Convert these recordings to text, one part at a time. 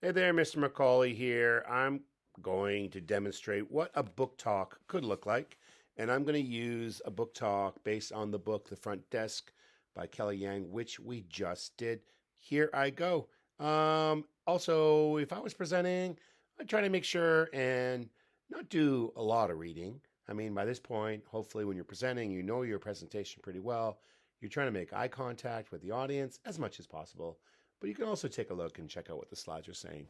Hey there, Mr. Macaulay here. I'm going to demonstrate what a book talk could look like. And I'm going to use a book talk based on the book The Front Desk by Kelly Yang, which we just did. Here I go. Also, if I was presenting, I'd try to make sure and not do a lot of reading. I mean, by this point, hopefully, when you're presenting, you know your presentation pretty well. You're trying to make eye contact with the audience as much as possible. But you can also take a look and check out what the slides are saying.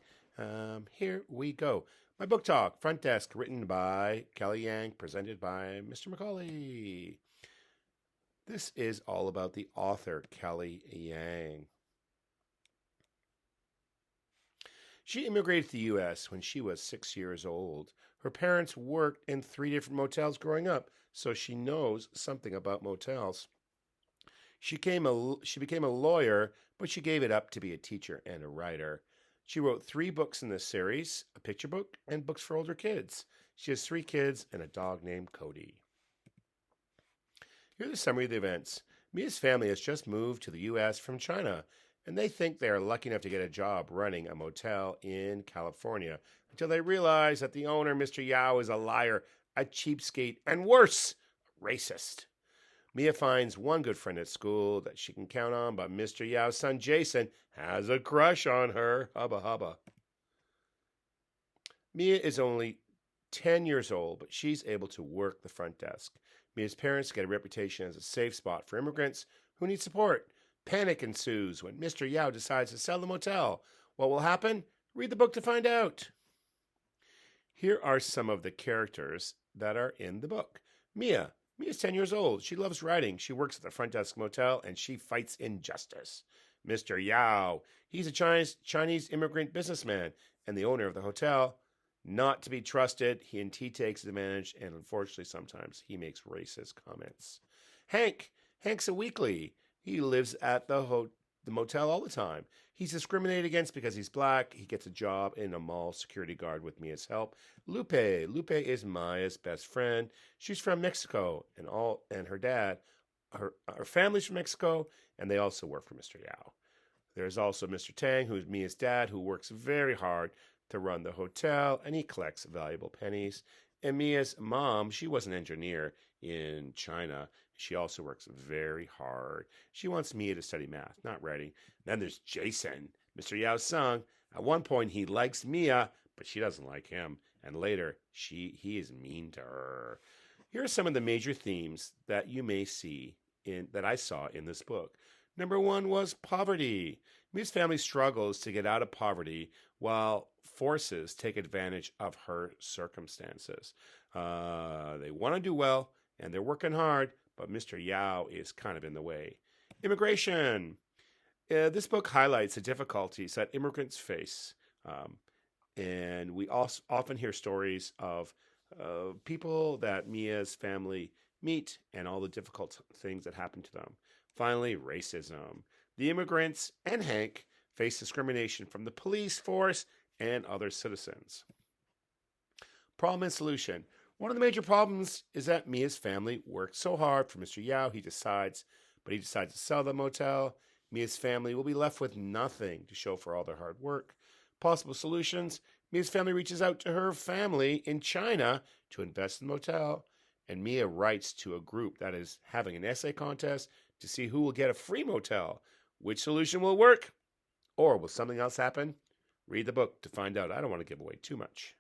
Here we go. My book talk, Front Desk, written by Kelly Yang, presented by Mr. Macaulay. This is all about the author, Kelly Yang. She immigrated to the U.S. when she was 6 years old. Her parents worked in 3 different motels growing up, so she knows something about motels. She became a lawyer, but she gave it up to be a teacher and a writer. She wrote 3 books in this series, a picture book and books for older kids. She has 3 kids and a dog named Cody. Here's the summary of the events. Mia's family has just moved to the U.S. from China, and they think they are lucky enough to get a job running a motel in California until they realize that the owner, Mr. Yao, is a liar, a cheapskate, and worse, a racist. Mia finds one good friend at school that she can count on, but Mr. Yao's son Jason has a crush on her. Hubba hubba. Mia is only 10 years old, but she's able to work the front desk. Mia's parents get a reputation as a safe spot for immigrants who need support. Panic ensues when Mr. Yao decides to sell the motel. What will happen? Read the book to find out. Here are some of the characters that are in the book. Mia's 10 years old. She loves writing. She works at the front desk motel and she fights injustice. Mr. Yao, he's a Chinese immigrant businessman and the owner of the hotel. Not to be trusted, he takes advantage, and unfortunately, sometimes he makes racist comments. Hank's a weakly. He lives at the motel all the time. He's discriminated against because he's black. He gets a job in a mall security guard with Mia's help. Lupe is Maya's best friend. She's from Mexico, and her dad, her family's from Mexico, and they also work for Mr. Yao. There's also Mr. Tang, who's Mia's dad, who works very hard to run the hotel, and he collects valuable pennies. And Mia's mom, she was an engineer in China. She also works very hard. She wants Mia to study math, not writing. Then there's Jason, Mr. Yao's son. At one point, he likes Mia, but she doesn't like him. And later, he is mean to her. Here are some of the major themes that you may see that I saw in this book. Number 1 was poverty. Mia's family struggles to get out of poverty while forces take advantage of her circumstances. They want to do well, and they're working hard, but Mr. Yao is kind of in the way. Immigration. This book highlights the difficulties that immigrants face. And we also often hear stories of people that Mia's family meet and all the difficult things that happen to them. Finally, racism. The immigrants and Hank face discrimination from the police force and other citizens. Problem and solution. One of the major problems is that Mia's family worked so hard for Mr. Yao, he decides to sell the motel. Mia's family will be left with nothing to show for all their hard work. Possible solutions. Mia's family reaches out to her family in China to invest in the motel, and Mia writes to a group that is having an essay contest to see who will get a free motel. Which solution will work? Or will something else happen? Read the book to find out. I don't want to give away too much.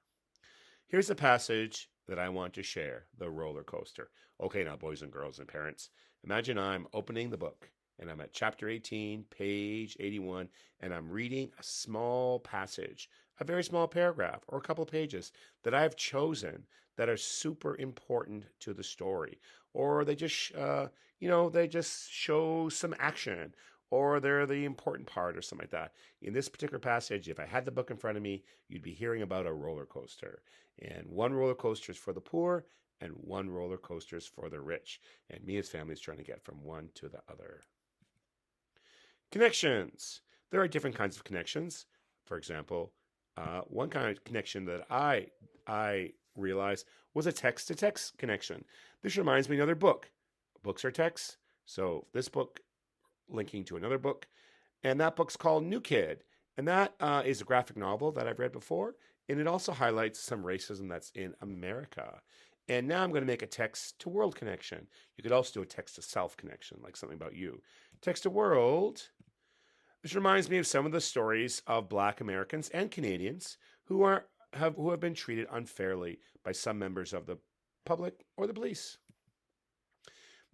Here's a passage that I want to share, the roller coaster. Okay, now, boys and girls and parents, imagine I'm opening the book, and I'm at chapter 18, page 81, and I'm reading a small passage, a very small paragraph, or a couple of pages that I've chosen that are super important to the story. Or they just, they just show some action, or they're the important part or something like that. In this particular passage, if I had the book in front of me, you'd be hearing about a roller coaster. And one roller coaster is for the poor, and one roller coaster is for the rich. And Mia's family is trying to get from one to the other. Connections. There are different kinds of connections. For example, one kind of connection that I realized was a text-to-text connection. This reminds me of another book. Books are texts. So this book linking to another book. And that book's called New Kid. And that is a graphic novel that I've read before. And it also highlights some racism that's in America. And now I'm going to make a text to world connection. You could also do a text to self connection, like something about you. Text to world. This reminds me of some of the stories of Black Americans and Canadians who have been treated unfairly by some members of the public or the police.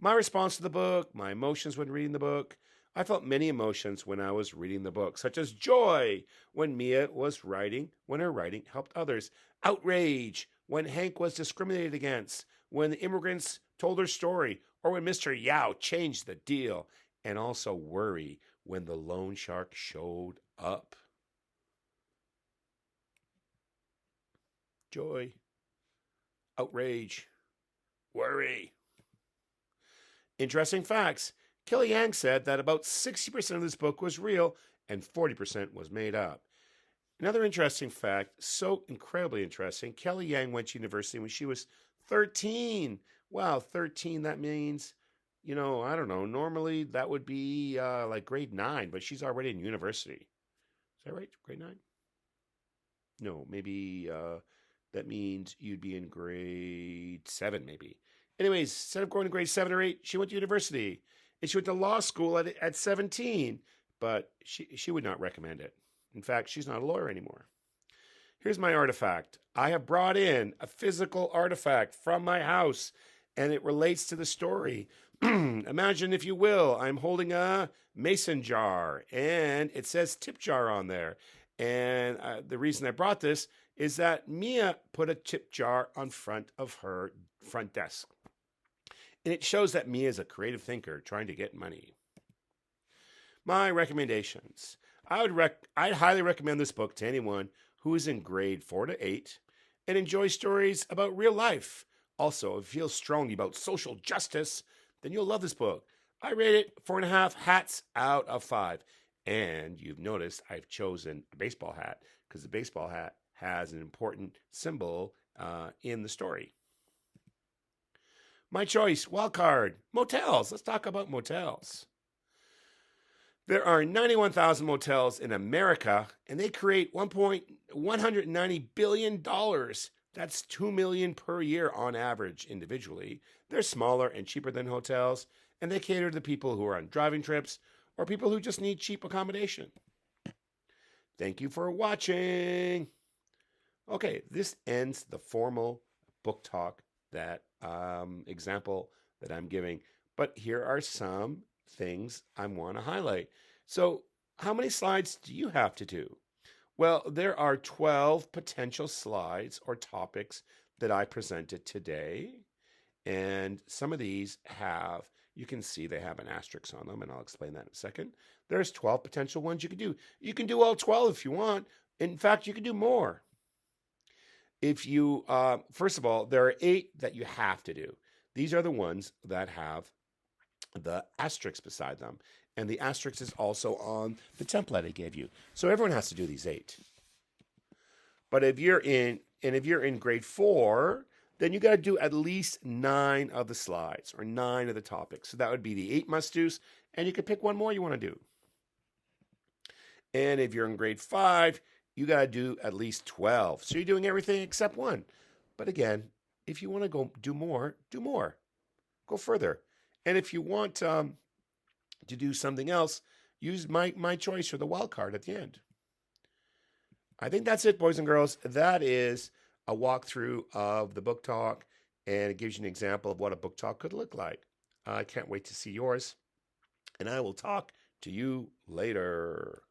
My response to the book, my emotions when reading the book. I felt many emotions when I was reading the book, such as joy when Mia was writing, when her writing helped others, outrage when Hank was discriminated against, when the immigrants told their story, or when Mr. Yao changed the deal, and also worry when the loan shark showed up. Joy, outrage, worry. Interesting facts. Kelly Yang said that about 60% of this book was real and 40% was made up. Another interesting fact, so incredibly interesting, Kelly Yang went to university when she was 13. Wow, 13, that means, I don't know, normally that would be like grade 9, but she's already in university. Is that right? Grade 9? No, maybe that means you'd be in grade 7, maybe. Anyways, instead of going to grade 7 or 8, she went to university. And she went to law school at 17, but she would not recommend it. In fact, she's not a lawyer anymore. Here's my artifact. I have brought in a physical artifact from my house, and it relates to the story. Imagine, if you will, I'm holding a mason jar, and it says tip jar on there. And the reason I brought this is that Mia put a tip jar on front of her front desk. And it shows that Mia is a creative thinker trying to get money. My recommendations. I'd highly recommend this book to anyone who is in grade 4 to 8 and enjoys stories about real life. Also, if you feel strongly about social justice, then you'll love this book. I rate it 4.5 hats out of 5. And you've noticed I've chosen a baseball hat because the baseball hat has an important symbol in the story. My choice, wild card, motels. Let's talk about motels. There are 91,000 motels in America, and they create $190 billion. That's $2 million per year on average individually. They're smaller and cheaper than hotels, and they cater to people who are on driving trips or people who just need cheap accommodation. Thank you for watching. Okay, this ends the formal book talk that example that I'm giving. But here are some things I want to highlight. So how many slides do you have to do? Well, there are 12 potential slides or topics that I presented today. And some of these you can see they have an asterisk on them, and I'll explain that in a second. There's 12 potential ones you can do. You can do all 12 if you want. In fact, you can do more. If you, first of all, there are 8 that you have to do. These are the ones that have the asterisk beside them. And the asterisk is also on the template I gave you. So everyone has to do these 8. But if you're in grade 4, then you got to do at least 9 of the slides or 9 of the topics. So that would be the 8 must-dos, and you could pick one more you want to do. And if you're in grade 5, you got to do at least 12. So you're doing everything except 1. But again, if you want to go do more, do more. Go further. And if you want to do something else, use my choice or the wild card at the end. I think that's it, boys and girls. That is a walkthrough of the book talk, and it gives you an example of what a book talk could look like. I can't wait to see yours, and I will talk to you later.